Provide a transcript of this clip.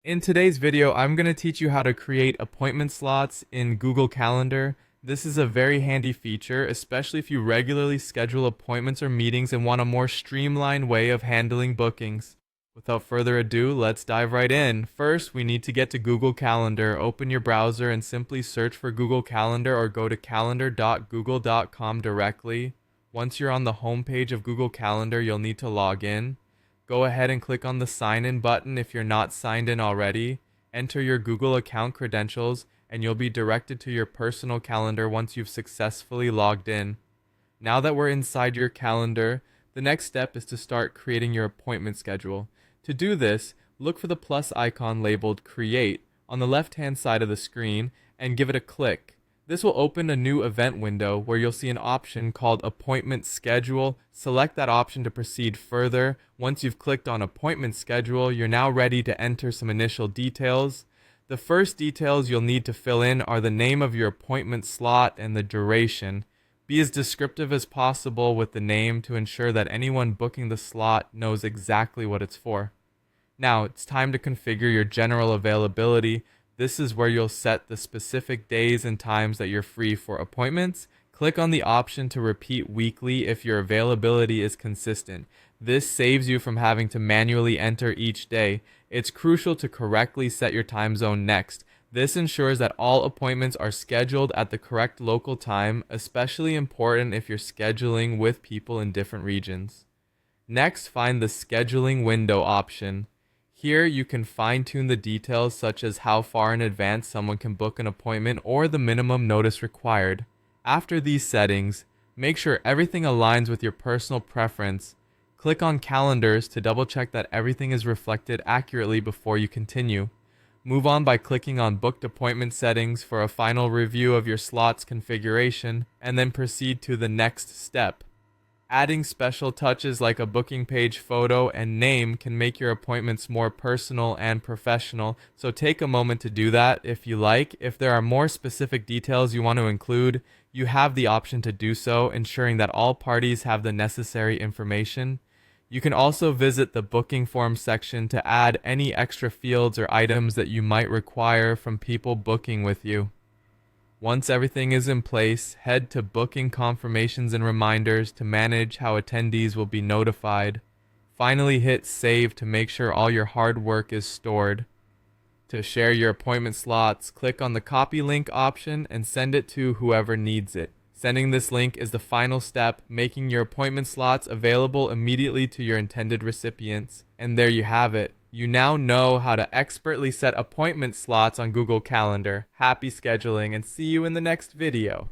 In today's video, I'm going to teach you how to create appointment slots in Google Calendar. This is a very handy feature, especially if you regularly schedule appointments or meetings and want a more streamlined way of handling bookings. Without further ado, let's dive right in. First, we need to get to Google Calendar. Open your browser and simply search for Google Calendar or go to calendar.google.com directly. Once you're on the home page of Google Calendar, you'll need to log in. Go ahead and click on the sign in button if you're not signed in already. Enter your Google account credentials and you'll be directed to your personal calendar once you've successfully logged in. Now that we're inside your calendar, the next step is to start creating your appointment schedule. To do this, look for the plus icon labeled Create on the left-hand side of the screen and give it a click. This will open a new event window where you'll see an option called Appointment Schedule. Select that option to proceed further. Once you've clicked on Appointment Schedule, you're now ready to enter some initial details. The first details you'll need to fill in are the name of your appointment slot and the duration. Be as descriptive as possible with the name to ensure that anyone booking the slot knows exactly what it's for. Now, it's time to configure your general availability. This is where you'll set the specific days and times that you're free for appointments. Click on the option to repeat weekly if your availability is consistent. This saves you from having to manually enter each day. It's crucial to correctly set your time zone next. This ensures that all appointments are scheduled at the correct local time, especially important if you're scheduling with people in different regions. Next, find the scheduling window option. Here you can fine-tune the details such as how far in advance someone can book an appointment or the minimum notice required. After these settings, make sure everything aligns with your personal preference. Click on Calendars to double-check that everything is reflected accurately before you continue. Move on by clicking on Booked Appointment Settings for a final review of your slot's configuration, and then proceed to the next step. Adding special touches like a booking page photo and name can make your appointments more personal and professional, so take a moment to do that if you like. If there are more specific details you want to include, you have the option to do so, ensuring that all parties have the necessary information. You can also visit the booking form section to add any extra fields or items that you might require from people booking with you. Once everything is in place, head to Booking Confirmations and Reminders to manage how attendees will be notified. Finally, hit Save to make sure all your hard work is stored. To share your appointment slots, click on the Copy Link option and send it to whoever needs it. Sending this link is the final step, making your appointment slots available immediately to your intended recipients. And there you have it. You now know how to expertly set appointment slots on Google Calendar. Happy scheduling and see you in the next video.